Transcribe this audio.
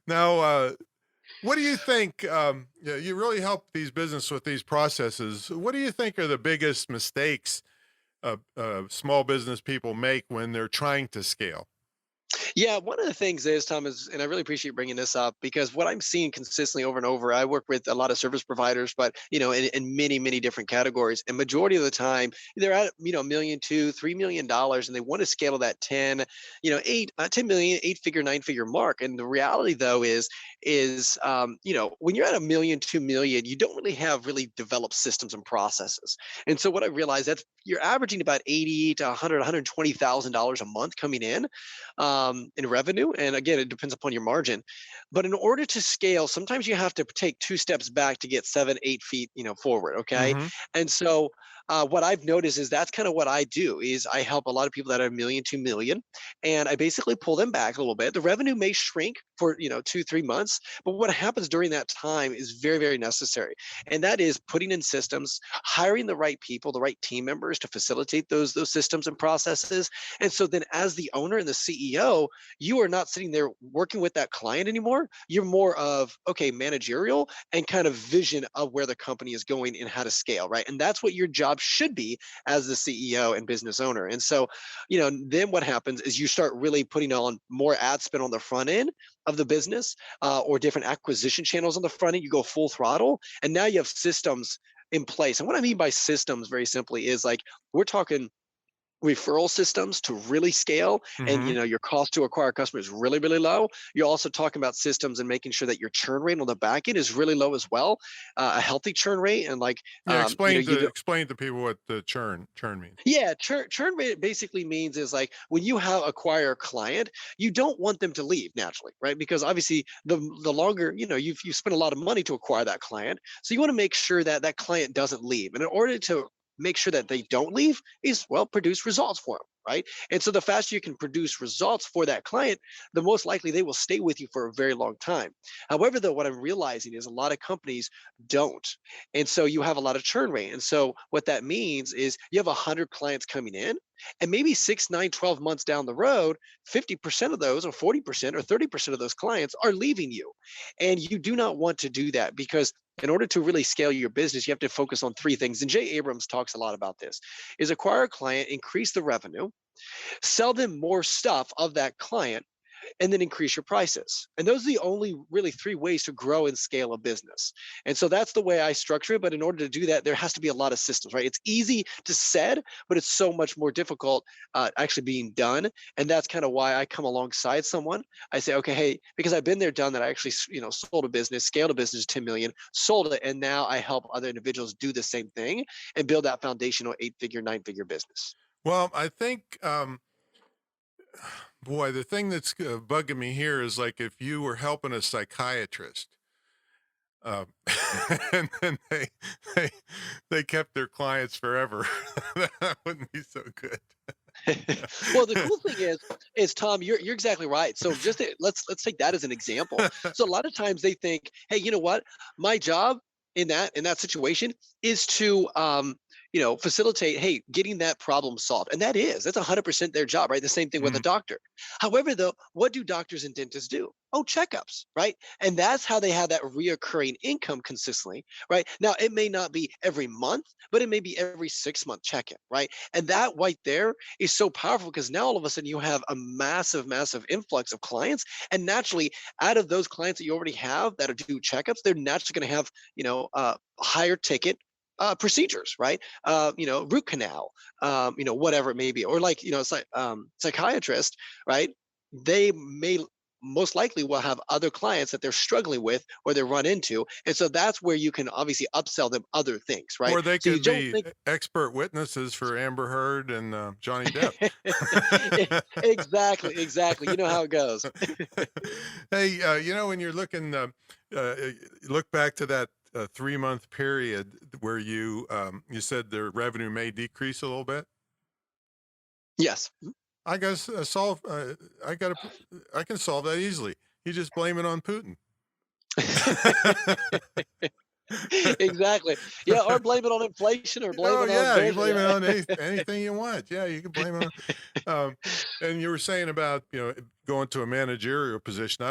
Now, what do you think? You really help these business with these processes. What do you think are the biggest mistakes small business people make when they're trying to scale? Yeah, one of the things is, Thomas, and I really appreciate bringing this up because what I'm seeing consistently over and over, I work with a lot of service providers, but in many, many different categories. And majority of the time, they're at a million, two, $3 million, and they want to scale to that 10, 10 million, eight-figure, nine-figure mark. And the reality, though, is when you're at a million, 2 million, you don't really have really developed systems and processes. And so what I realized that you're averaging about 80 to 100, $120,000 a month coming in revenue. And again, it depends upon your margin. But in order to scale, sometimes you have to take two steps back to get 7, 8 feet, forward. Okay. Hmm. And so what I've noticed is that's kind of what I do is I help a lot of people that are a million, 2 million, and I basically pull them back a little bit. The revenue may shrink for 2, 3 months, but what happens during that time is very, very necessary. And that is putting in systems, hiring the right people, the right team members to facilitate those systems and processes. And so then as the owner and the CEO, you are not sitting there working with that client anymore. You're more of, okay, managerial and kind of vision of where the company is going and how to scale, right? And that's what your job should be as the CEO and business owner. And so, then what happens is you start really putting on more ad spend on the front end of the business, or different acquisition channels on the front end. You go full throttle, and now you have systems in place. And what I mean by systems, very simply, is like we're talking referral systems to really scale, and Hmm. your cost to acquire customers is really, really low. You're also talking about systems and making sure that your churn rate on the back end is really low as well, a healthy churn rate. And like Yeah, you explain to people what the churn means. yeah, churn rate basically means is like when you have acquire a client, you don't want them to leave naturally, right? Because obviously the longer, you've spent a lot of money to acquire that client. So you want to make sure that that client doesn't leave. And in order to make sure that they don't leave is, well, produce results for them, right? And so the faster you can produce results for that client, the most likely they will stay with you for a very long time. However, though, what I'm realizing is a lot of companies don't. And so you have a lot of churn rate. And so what that means is you have 100 clients coming in, and maybe 6, 9, 12 months down the road, 50% of those, or 40%, or 30% of those clients are leaving you. And you do not want to do that, because in order to really scale your business, you have to focus on three things. And Jay Abrams talks a lot about this: is acquire a client, increase the revenue, sell them more stuff of that client, and then increase your prices. And those are the only really three ways to grow and scale a business. And so that's the way I structure it. But in order to do that, there has to be a lot of systems, right? It's easy to said, but it's so much more difficult actually being done. And that's kind of why I come alongside someone. I say, okay, hey, because I've been there, done that. I actually, sold a business, scaled a business to 10 million, sold it, and now I help other individuals do the same thing and build that foundational 8-figure, 9-figure business. Well, I think, boy, the thing that's bugging me here is like if you were helping a psychiatrist, um, and then they they kept their clients forever, that wouldn't be so good. Well, the cool thing is Tom, you're exactly right. So let's take that as an example. So a lot of times they think, hey, you know what? My job in that situation is to facilitate, hey, getting that problem solved. And that's 100% their job, right? The same thing with a Mhm. doctor. However, though, what do doctors and dentists do? Oh, checkups, right? And that's how they have that reoccurring income consistently, right? Now, it may not be every month, but it may be every 6-month check-in, right? And that right there is so powerful, because now all of a sudden you have a massive, massive influx of clients. And naturally, out of those clients that you already have that are do checkups, they're naturally going to have, higher ticket procedures, right? Root canal, whatever it may be, or like, psychiatrist, right? They may most likely will have other clients that they're struggling with or they run into. And so that's where you can obviously upsell them other things, right? Or they So you could don't be think expert witnesses for Amber Heard and Johnny Depp. exactly, exactly. You know how it goes. Hey, when you're looking, look back to that 3 month period where you said their revenue may decrease a little bit. Yes. I guess I can solve that easily. You just blame it on Putin. Exactly. Yeah, or blame it on inflation, or blame Oh it on yeah, you this. blame it on anything you want. Yeah, you can blame it on. And you were saying about going to a managerial position.